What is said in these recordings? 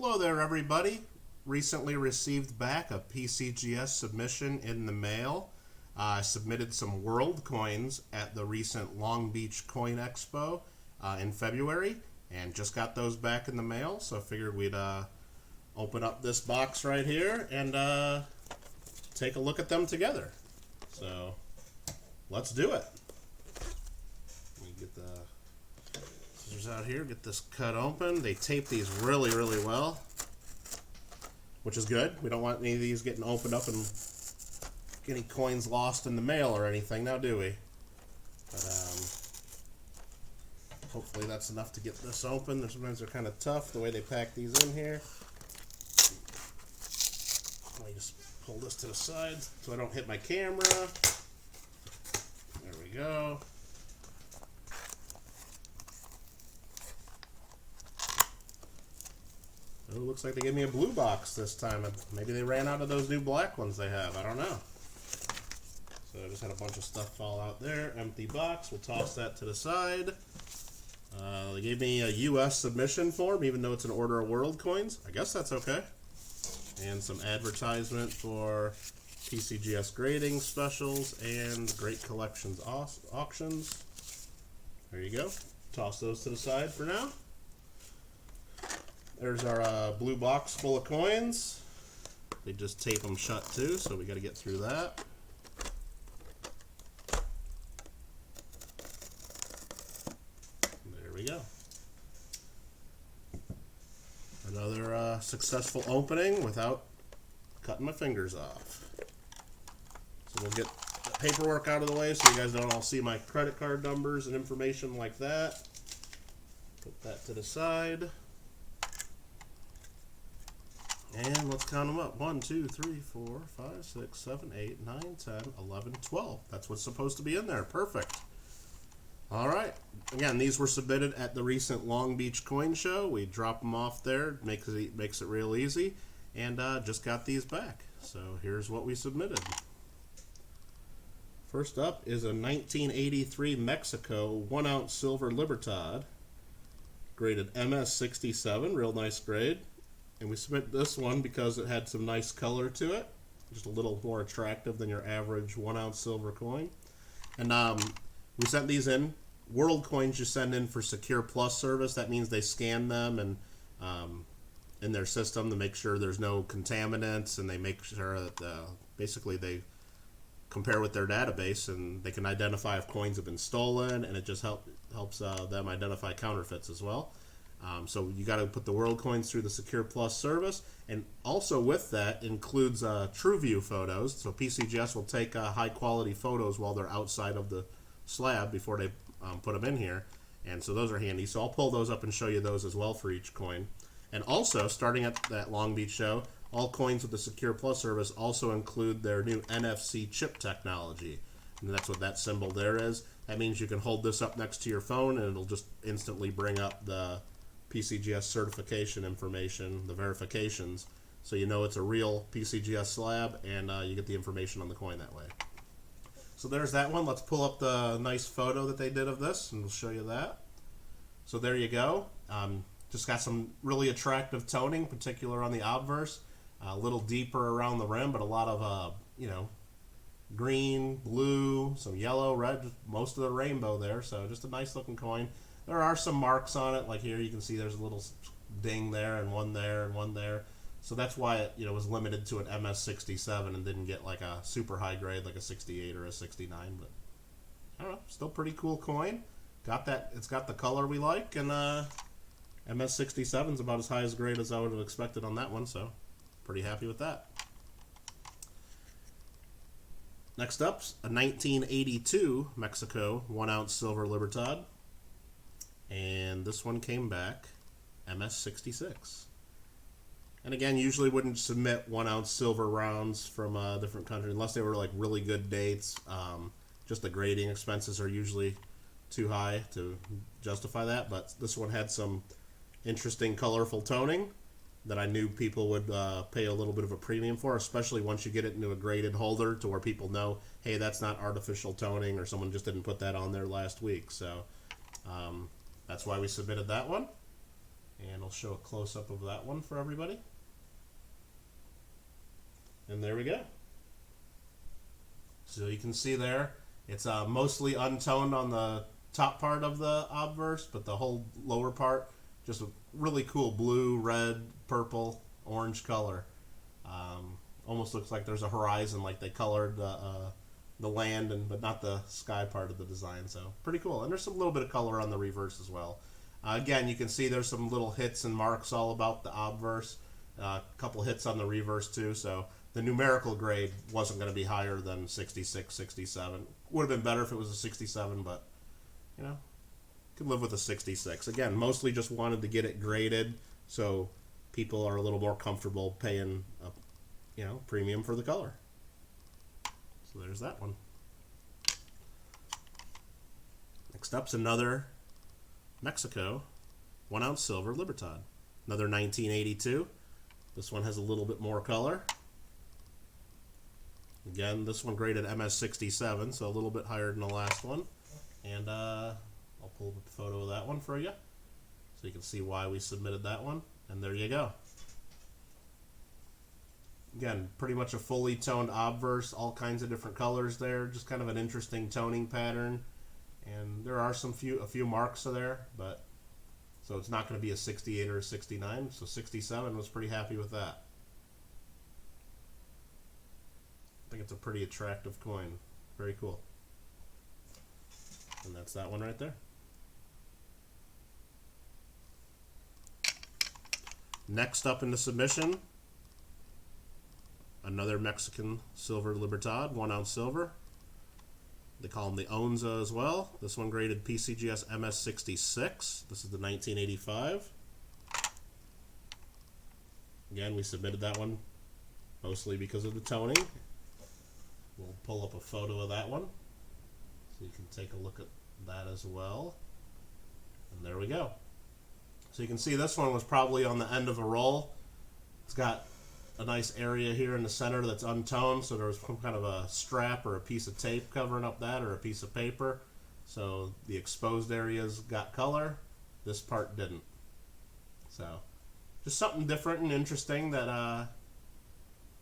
Hello there, everybody. Recently received back a PCGS submission in the mail. I submitted some world coins at the recent Long Beach Coin Expo in February, and just got those back in the mail, so I figured we'd open up this box right here and take a look at them together. So let's do it. Let me get the scissors out here, get this cut open. They tape these really, really well, which is good. We don't want any of these getting opened up and get any coins lost in the mail or anything now, do we? But hopefully that's enough to get this open. Sometimes they're kind of tough the way they pack these in here. Let me just pull this to the side so I don't hit my camera. There we go. Oh, looks like they gave me a blue box this time. Maybe they ran out of those new black ones they have. I don't know. So I just had a bunch of stuff fall out there. Empty box. We'll toss that to the side. They gave me a US submission form, even though it's an order of world coins. I guess that's okay. And some advertisement for PCGS grading specials and Great Collections auctions. There you go. Toss those to the side for now. There's our blue box full of coins. They just tape them shut too, so we got to get through that. There we go. Another successful opening without cutting my fingers off. So we'll get the paperwork out of the way so you guys don't all see my credit card numbers and information like that. Put that to the side. And let's count them up. 1, 2, 3, 4, 5, 6, 7, 8, 9, 10, 11, 12. That's what's supposed to be in there. Perfect. All right. Again, these were submitted at the recent Long Beach Coin Show. We drop them off there. Makes it real easy. And just got these back. So here's what we submitted. First up is a 1983 Mexico 1-ounce silver Libertad. Graded MS67. Real nice grade. And we submit this one because it had some nice color to it. Just a little more attractive than your average 1-ounce silver coin. And we sent these in. World coins you send in for Secure Plus service. That means they scan them and in their system to make sure there's no contaminants, and they make sure that basically they compare with their database and they can identify if coins have been stolen, and it just helps them identify counterfeits as well. So you got to put the world coins through the Secure Plus service, and also with that includes TrueView photos. So PCGS will take high quality photos while they're outside of the slab before they put them in here, and so those are handy. So I'll pull those up and show you those as well for each coin. And also, starting at that Long Beach show, all coins with the Secure Plus service also include their new NFC chip technology, and that's what that symbol there is. That means you can hold this up next to your phone and it'll just instantly bring up the PCGS certification information, the verifications, so you know it's a real PCGS slab, and you get the information on the coin that way. So there's that one. Let's pull up the nice photo that they did of this, and we'll show you that. So there you go. Just got some really attractive toning, particular on the obverse. A little deeper around the rim, but a lot of, green, blue, some yellow, red, most of the rainbow there. So just a nice looking coin. There are some marks on it, like here you can see there's a little ding there and one there and one there. So that's why it was limited to an MS67 and didn't get like a super high grade like a 68 or a 69. But I don't know, still pretty cool coin. It's got the color we like, and MS67 is about as high as grade as I would have expected on that one, so pretty happy with that. Next up's a 1982 Mexico 1-ounce silver Libertad. And this one came back MS66. And again, usually wouldn't submit 1-ounce silver rounds from a different country unless they were like really good dates. Just the grading expenses are usually too high to justify that. But this one had some interesting, colorful toning that I knew people would pay a little bit of a premium for, especially once you get it into a graded holder to where people know, hey, that's not artificial toning, or someone just didn't put that on there last week. So that's why we submitted that one. And I'll show a close-up of that one for everybody. And there we go. So you can see there, it's mostly untoned on the top part of the obverse, but the whole lower part, just a really cool blue, red, purple, orange color. Almost looks like there's a horizon, like they colored the land, but not the sky part of the design. So pretty cool. And there's some little bit of color on the reverse as well. Again, you can see there's some little hits and marks all about the obverse. A couple hits on the reverse too. So the numerical grade wasn't going to be higher than 66, 67. Would have been better if it was a 67, but you know, could live with a 66. Again, mostly just wanted to get it graded so people are a little more comfortable paying a, you know, premium for the color. So there's that one. Next up's another Mexico 1 ounce silver Libertad. Another 1982. This one has a little bit more color. Again, this one graded MS67, so a little bit higher than the last one. And I'll pull up a photo of that one for you so you can see why we submitted that one. And there you go. Again, pretty much a fully toned obverse, all kinds of different colors there, just kind of an interesting toning pattern. And there are a few marks there, but so it's not going to be a 68 or a 69. So 67 was pretty happy with that. I think it's a pretty attractive coin. Very cool. And that's that one right there. Next up in the submission, another Mexican silver Libertad, 1 ounce silver. They call them the Onza as well. This one graded PCGS MS66. This is the 1985. Again, we submitted that one mostly because of the toning. We'll pull up a photo of that one so you can take a look at that as well. And there we go. So you can see this one was probably on the end of a roll. It's got a nice area here in the center that's untoned, so there was some kind of a strap or a piece of tape covering up that, or a piece of paper. So the exposed areas got color. This part didn't. So just something different and interesting that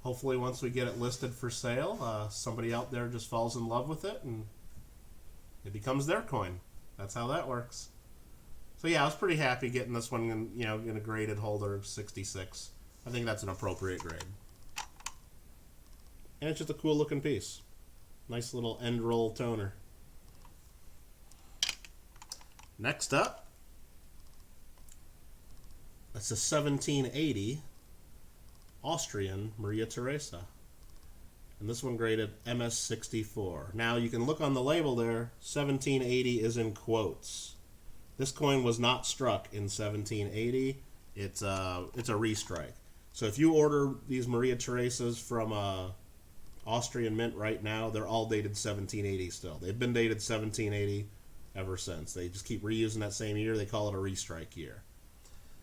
hopefully once we get it listed for sale, somebody out there just falls in love with it and it becomes their coin. That's how that works. So yeah, I was pretty happy getting this one in, you know, in a graded holder of 66. I think that's an appropriate grade. And it's just a cool looking piece. Nice little end roll toner. Next up, that's a 1780 Austrian Maria Theresa. And this one graded MS64. Now you can look on the label there, 1780 is in quotes. This coin was not struck in 1780. It's a restrike. So if you order these Maria Theresas from Austrian Mint right now, they're all dated 1780 still. They've been dated 1780 ever since. They just keep reusing that same year. They call it a restrike year.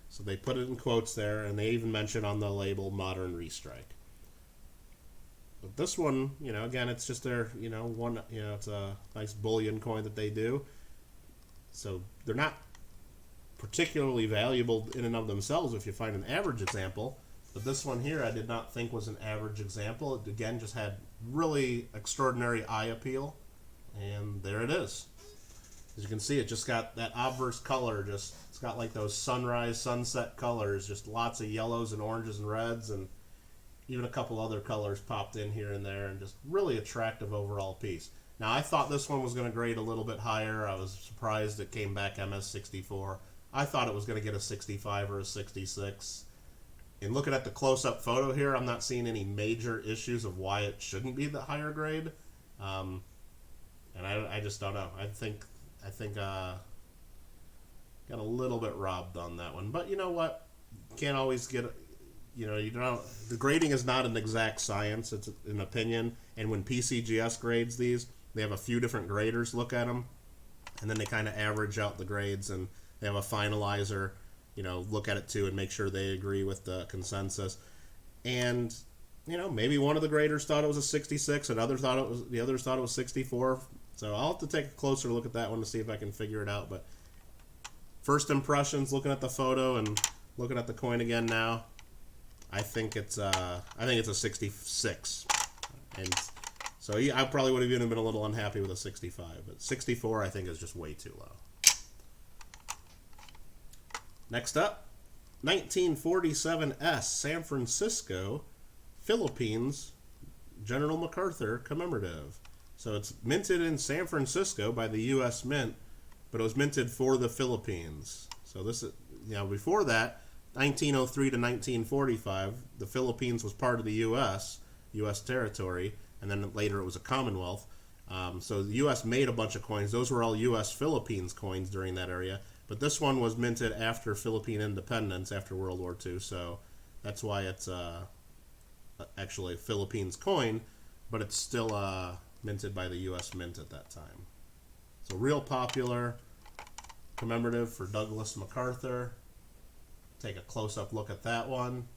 So they put it in quotes there, and they even mention on the label modern restrike. But this one, you know, again, it's just their, you know, it's a nice bullion coin that they do. So they're not particularly valuable in and of themselves if you find an average example. But this one here I did not think was an average example. It again just had really extraordinary eye appeal. And there it is. As you can see, it just got that obverse color. It's got like those sunrise, sunset colors. Just lots of yellows and oranges and reds, and even a couple other colors popped in here and there, and just really attractive overall piece. Now I thought this one was going to grade a little bit higher. I was surprised it came back MS64. I thought it was going to get a 65 or a 66. And looking at the close-up photo here, I'm not seeing any major issues of why it shouldn't be the higher grade. And I just don't know. I think got a little bit robbed on that one. But you know what? Can't always get, you know, the grading is not an exact science. It's an opinion. And when PCGS grades these, they have a few different graders look at them, and then they kind of average out the grades, and they have a finalizer, you know, look at it too and make sure they agree with the consensus. And you know, maybe one of the graders thought it was a 66, and the others thought it was 64. So I'll have to take a closer look at that one to see if I can figure it out. But first impressions, looking at the photo and looking at the coin again now, I think it's a 66, and so I probably would have even been a little unhappy with a 65, but 64 I think is just way too low. Next up, 1947 S San Francisco, Philippines, General MacArthur commemorative. So it's minted in San Francisco by the U.S. Mint, but it was minted for the Philippines. So this is, before that, 1903 to 1945, the Philippines was part of the U.S. territory, and then later it was a Commonwealth. So the U.S. made a bunch of coins. Those were all U.S. Philippines coins during that area. But this one was minted after Philippine independence, after World War II. So that's why it's actually a Philippines coin, but it's still minted by the U.S. Mint at that time. So real popular, commemorative for Douglas MacArthur. Take a close-up look at that one.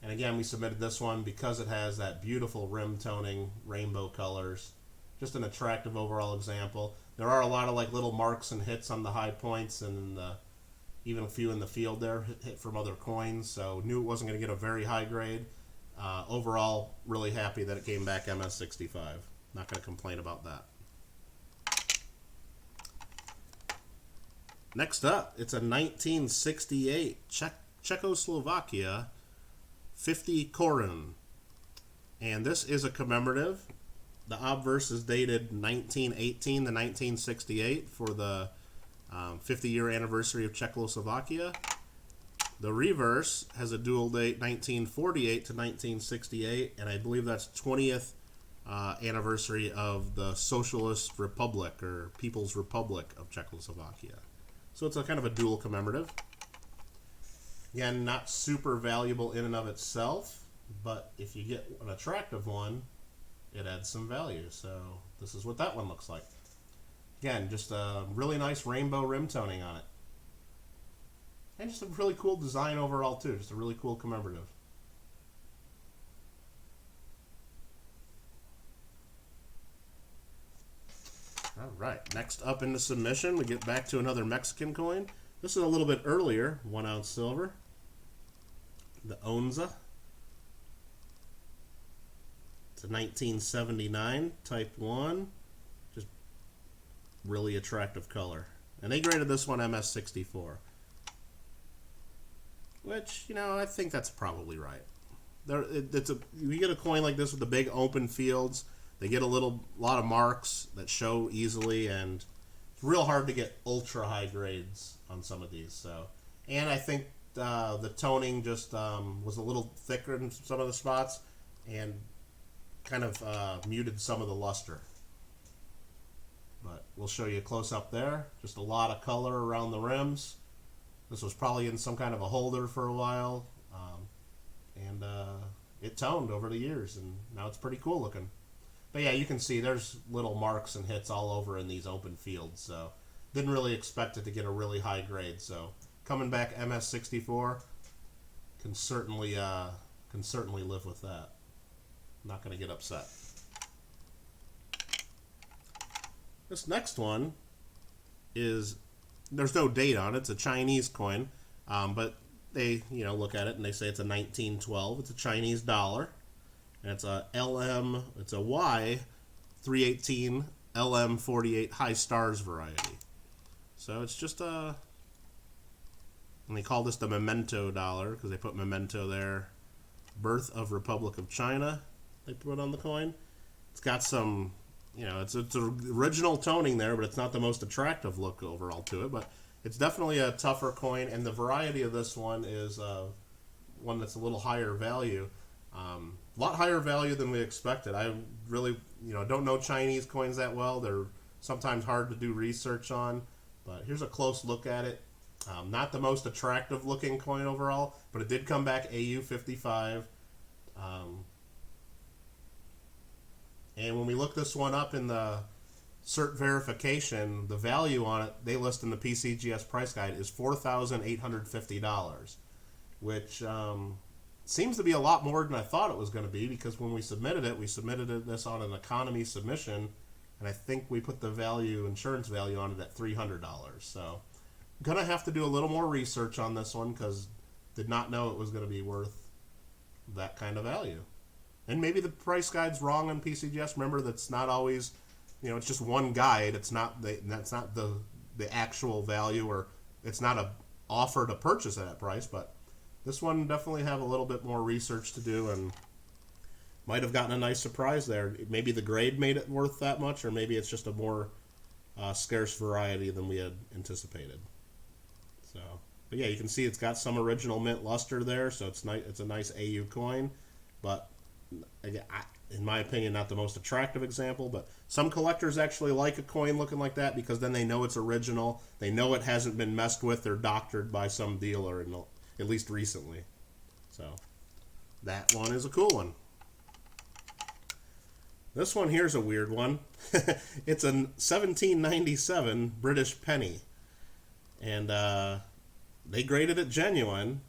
And again, we submitted this one because it has that beautiful rim toning, rainbow colors. Just an attractive overall example. There are a lot of like little marks and hits on the high points, and even a few in the field there hit from other coins. So knew it wasn't going to get a very high grade. Overall, really happy that it came back MS65. Not going to complain about that. Next up, it's a 1968 Czechoslovakia 50 korun. And this is a commemorative. The obverse is dated 1918 to 1968 for the 50-year anniversary of Czechoslovakia. The reverse has a dual date 1948 to 1968, and I believe that's 20th anniversary of the Socialist Republic or People's Republic of Czechoslovakia. So it's a kind of a dual commemorative. Again, not super valuable in and of itself, but if you get an attractive one, it adds some value. So this is what that one looks like. Again, just a really nice rainbow rim toning on it. And just a really cool design overall too. Just a really cool commemorative. Alright, next up in the submission, we get back to another Mexican coin. This is a little bit earlier, 1 ounce silver. The Onza. It's a 1979 Type 1. Just really attractive color. And they graded this one MS64. Which, I think that's probably right. You get a coin like this with the big open fields. They get a lot of marks that show easily, and it's real hard to get ultra high grades on some of these. So, and I think the toning just was a little thicker in some of the spots, and kind of muted some of the luster. But we'll show you a close up there. Just a lot of color around the rims. This was probably in some kind of a holder for a while, and it toned over the years, and now it's pretty cool looking. But yeah, you can see there's little marks and hits all over in these open fields, so didn't really expect it to get a really high grade. So coming back MS64 can certainly live with that. Not going to get upset. This next one is, there's no date on it. It's a Chinese coin, but they look at it and they say it's a 1912. It's a Chinese dollar. And it's a Y 318 LM48 high stars variety. So it's just and they call this the memento dollar because they put memento there. Birth of Republic of China, they put on the coin. It's got some, it's original toning there, but it's not the most attractive look overall to it. But it's definitely a tougher coin, and the variety of this one is one that's a little higher value. A lot higher value than we expected. I really, don't know Chinese coins that well. They're sometimes hard to do research on, but here's a close look at it. Not the most attractive looking coin overall, but it did come back AU55. And when we look this one up in the cert verification, the value on it, they list in the PCGS price guide, is $4,850, which seems to be a lot more than I thought it was going to be, because when we submitted this on an economy submission, and I think we put the insurance value on it at $300. So Gonna have to do a little more research on this one because did not know it was going to be worth that kind of value. And maybe the price guide's wrong on PCGS. Remember, that's not always, it's just one guide. It's not that's not the actual value, or it's not a offer to purchase at that price. But this one definitely have a little bit more research to do, and might have gotten a nice surprise there. Maybe the grade made it worth that much, or maybe it's just a more scarce variety than we had anticipated. So, but yeah, you can see it's got some original mint luster there, so it's nice. It's a nice AU coin, but again, in my opinion, not the most attractive example. But some collectors actually like a coin looking like that because then they know it's original. They know it hasn't been messed with or doctored by some dealer, at least recently. So that one is a cool one. This one here is a weird one. It's a 1797 British penny. And they graded it genuine,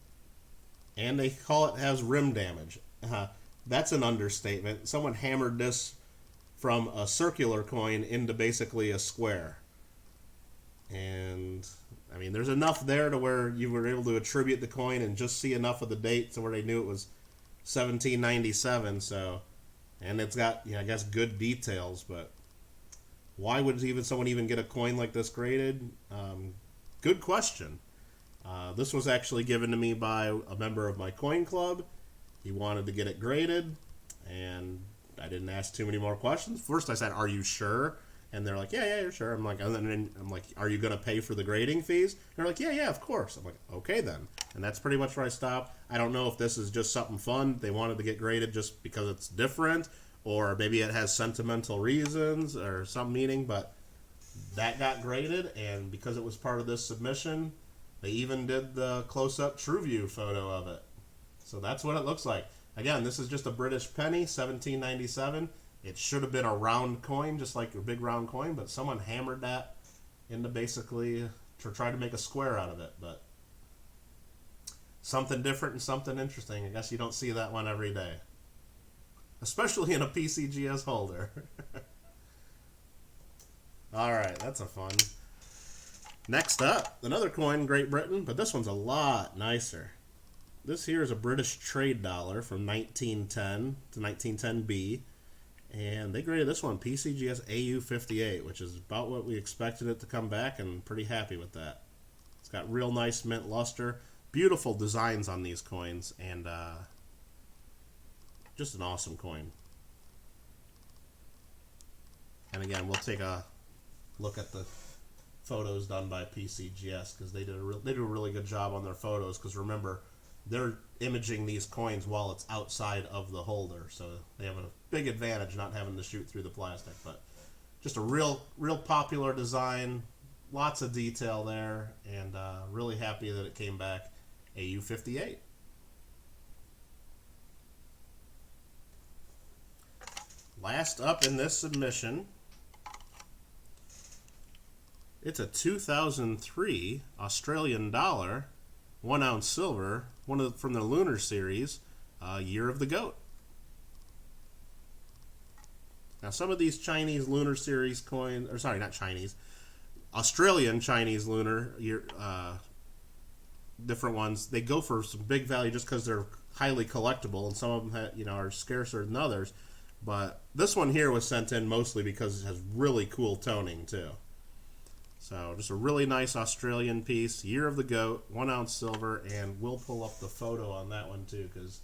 and they call it has rim damage. That's an understatement. Someone hammered this from a circular coin into basically a square. And, I mean, there's enough there to where you were able to attribute the coin and just see enough of the date to where they knew it was 1797, so... And it's got, I guess, good details, but why would someone even get a coin like this graded? Good question. This was actually given to me by a member of my coin club. He wanted to get it graded, and I didn't ask too many more questions. First I said, "Are you sure?" And they're like, yeah, you're sure. I'm like, and then I'm like, "Are you going to pay for the grading fees?" And they're like, yeah, of course. I'm like, okay then. And that's pretty much where I stopped. I don't know if this is just something fun. They wanted to get graded just because it's different, or maybe it has sentimental reasons or some meaning, but that got graded, and because it was part of this submission, they even did the close-up true view photo of it. So that's what it looks like. Again, this is just a British penny, 1797. It should have been a round coin, just like a big round coin, but someone hammered that into basically to try to make a square out of it. But something different and something interesting. I guess you don't see that one every day, especially in a PCGS holder. All right, that's a fun. Next up, another coin, Great Britain, but this one's a lot nicer. This here is a British trade dollar from 1910 to 1910B. And they graded this one PCGS AU58, which is about what we expected it to come back, and pretty happy with that. It's got real nice mint luster, beautiful designs on these coins, and just an awesome coin. And again, we'll take a look at the photos done by PCGS because they do a really good job on their photos. Because remember, they're imaging these coins while it's outside of the holder, so they have a big advantage not having to shoot through the plastic. But just a real popular design, lots of detail there, and really happy that it came back AU58. Last up in this submission, it's a 2003 Australian dollar, 1 ounce silver, from the Lunar Series, Year of the Goat. Now, some of these Chinese Lunar Series coins, or sorry, not Chinese, Australian Chinese Lunar year, different ones, they go for some big value just because they're highly collectible, and some of them are scarcer than others. But this one here was sent in mostly because it has really cool toning too. So just a really nice Australian piece, Year of the Goat, 1 ounce silver, and we'll pull up the photo on that one too, because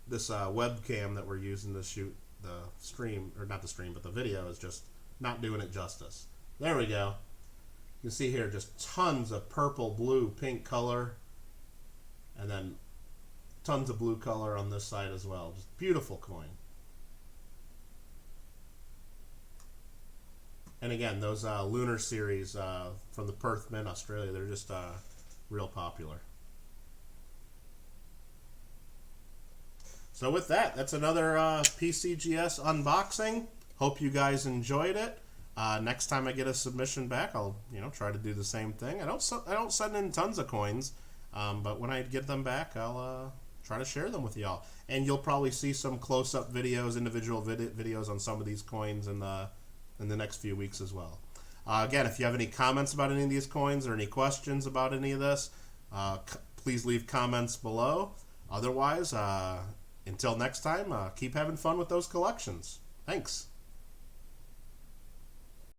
this webcam that we're using to shoot the stream, or not the stream, but the video, is just not doing it justice. There we go. You can see here just tons of purple, blue, pink color, and then tons of blue color on this side as well. Just beautiful coin. And again, those Lunar Series from the Perth Mint, Australia, they're just real popular. So with that, that's another PCGS unboxing. Hope you guys enjoyed it. Next time I get a submission back, I'll try to do the same thing. I don't send in tons of coins, but when I get them back, I'll try to share them with y'all. And you'll probably see some close-up videos, individual videos on some of these coins in the next few weeks as well. Again, if you have any comments about any of these coins or any questions about any of this, please leave comments below. Otherwise, until next time, keep having fun with those collections. Thanks.